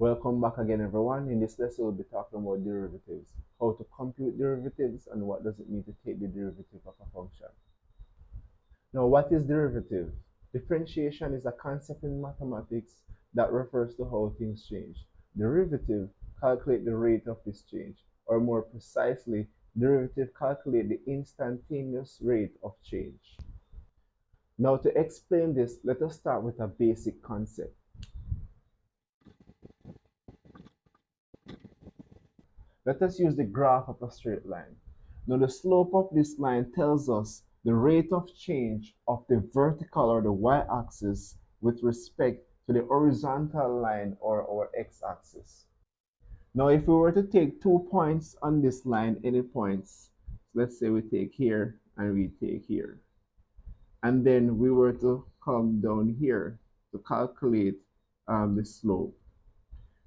Welcome back again, everyone. In this lesson, we'll be talking about derivatives, how to compute derivatives, and what does it mean to take the derivative of a function. Now, what is derivative? Differentiation is a concept in mathematics that refers to how things change. Derivative calculate the rate of this change, or more precisely, derivative calculate the instantaneous rate of change. Now, to explain this, let us start with a basic concept. Let us use the graph of a straight line. Now the slope of this line tells us the rate of change of the vertical or the y-axis with respect to the horizontal line or our x-axis. Now if we were to take 2 points on this line, any points, let's say we take here and we take here, and then we were to come down here to calculate the slope.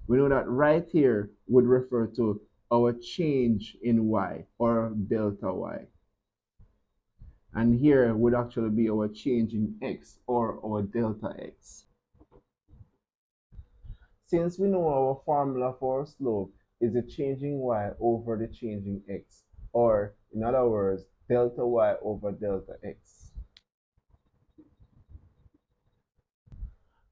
We know that right here would refer to our change in y or delta y. And here would actually be our change in x or our delta x. Since we know our formula for our slope is the changing y over the changing x, or in other words, delta y over delta x.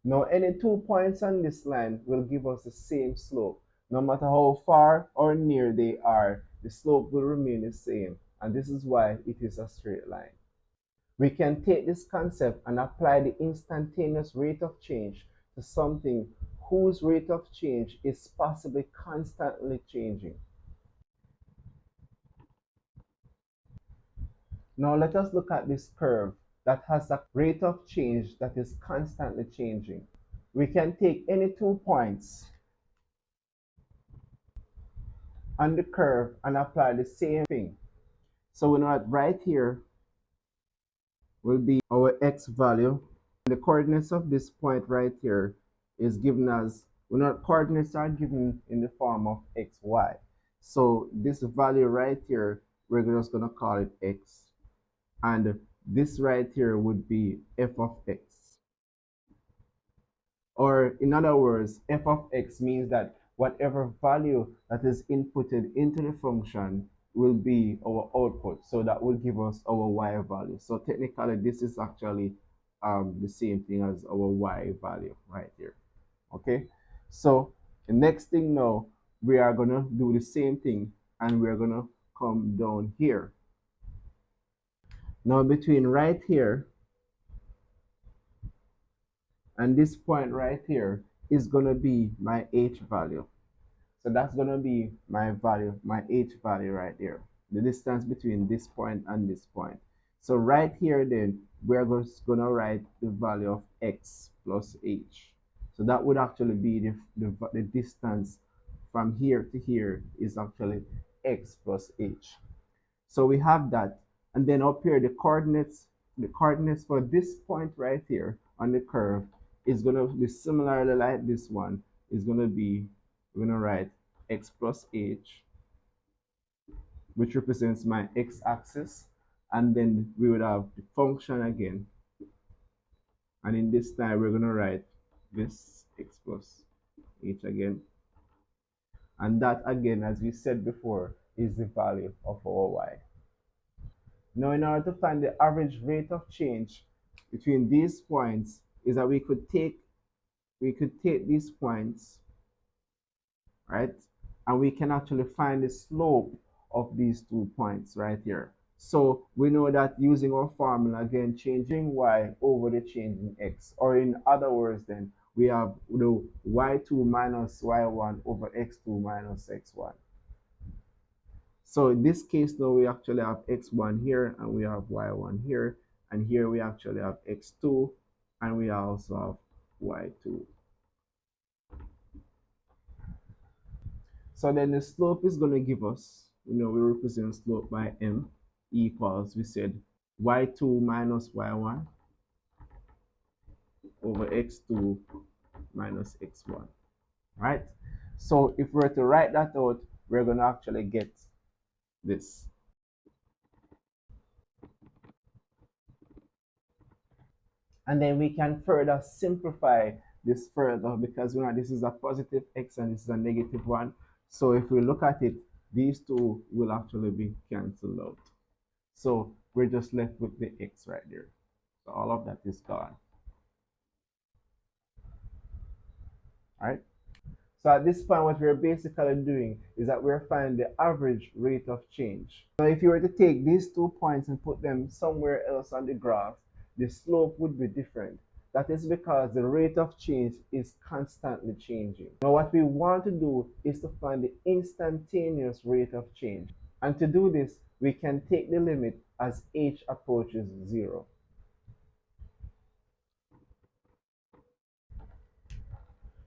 Now any 2 points on this line will give us the same slope. No matter how far or near they are, the slope will remain the same, and this is why it is a straight line. We can take this concept and apply the instantaneous rate of change to something whose rate of change is possibly constantly changing. Now let us look at this curve that has a rate of change that is constantly changing. We can take any 2 points on the curve and apply the same thing. So we know that right here will be our x value. The coordinates of this point right here is given as, coordinates are given in the form of x, y. So this value right here, we're just going to call it x. And this right here would be f of x. Or in other words, f of x means that whatever value that is inputted into the function will be our output. So that will give us our y value. So technically, this is actually the same thing as our y value right here. Okay, so the next thing now, we are going to do the same thing, and we're going to come down here. Now between right here and this point right here is going to be my h value. So that's going to be my value, my h value right there, the distance between this point and this point. So right here then, we're just going to write the value of x plus h. So that would actually be the distance from here to here is actually x plus h. So we have that. And then up here, the coordinates for this point right here on the curve is going to be similarly like this one. Is going to be, we're going to write x plus h, which represents my x-axis. And then we would have the function again. And in this time, we're going to write this x plus h again. And that again, as we said before, is the value of our y. Now, in order to find the average rate of change between these points, is that we could take these points, right? And we can actually find the slope of these 2 points right here. So we know that using our formula again, changing y over the changing x, or in other words then, we have the y2 minus y1 over x2 minus x1. So in this case now we actually have x1 here and we have y1 here, and here we actually have x2 and we also have y2. So then the slope is going to give us, we represent slope by m equals, we said, y2 minus y1 over x2 minus x1, right? So if we were to write that out, we're going to actually get this. And then we can further simplify this further because we know this is a positive x and this is a negative one. So if we look at it, these two will actually be cancelled out. So we're just left with the x right there. So all of that is gone. All right. So at this point, what we're basically doing is that we're finding the average rate of change. Now, if you were to take these 2 points and put them somewhere else on the graph, the slope would be different. That is because the rate of change is constantly changing. Now, what we want to do is to find the instantaneous rate of change. And to do this, we can take the limit as h approaches 0.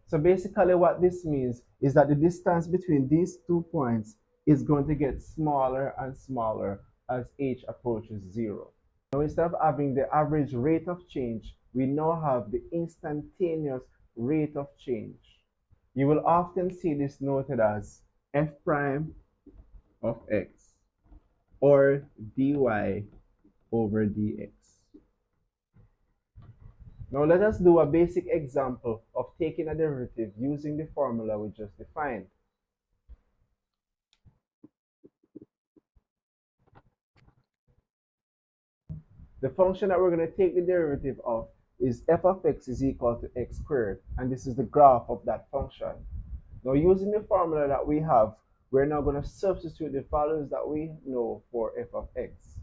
So basically what this means is that the distance between these 2 points is going to get smaller and smaller as h approaches 0. Now instead of having the average rate of change, we now have the instantaneous rate of change. You will often see this noted as f prime of x or dy over dx. Now let us do a basic example of taking a derivative using the formula we just defined. The function that we're going to take the derivative of is f of x is equal to x squared, and this is the graph of that function. Now using the formula that we have, we're now going to substitute the values that we know for f of x.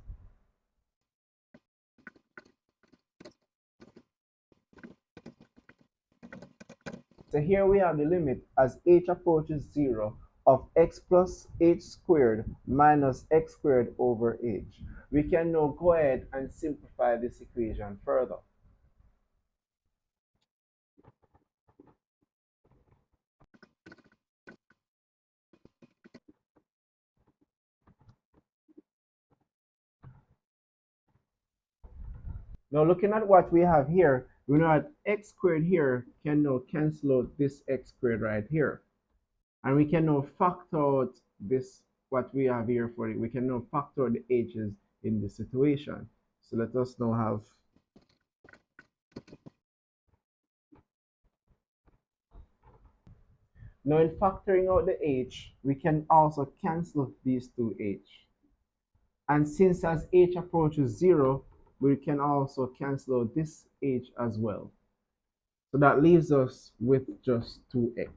So here we have the limit as h approaches 0 of x plus h squared minus x squared over h. We can now go ahead and simplify this equation further. Now looking at what we have here, we know that x squared here can now cancel out this x squared right here. And we can now factor out this, what we have here for it. We can now factor the h's in this situation. So let us now have now in factoring out the h, we can also cancel these two h. And since as h approaches 0, we can also cancel out this h as well. So that leaves us with just 2x.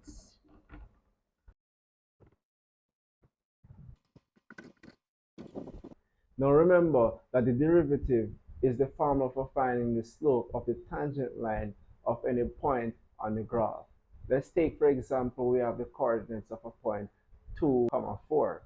Now remember that the derivative is the formula for finding the slope of the tangent line of any point on the graph. Let's take, for example, we have the coordinates of a point 2, 4.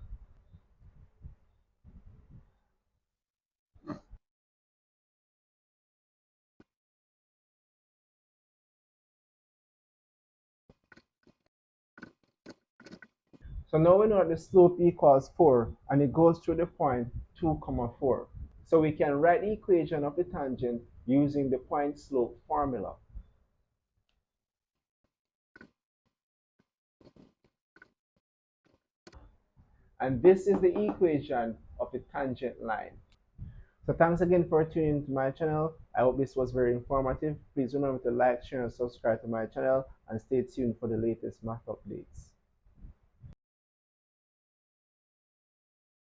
So now we know that the slope equals 4 and it goes through the point 2, 4. So we can write the equation of the tangent using the point slope formula. And this is the equation of the tangent line. So thanks again for tuning into my channel. I hope this was very informative. Please remember to like, share, and subscribe to my channel and stay tuned for the latest math updates.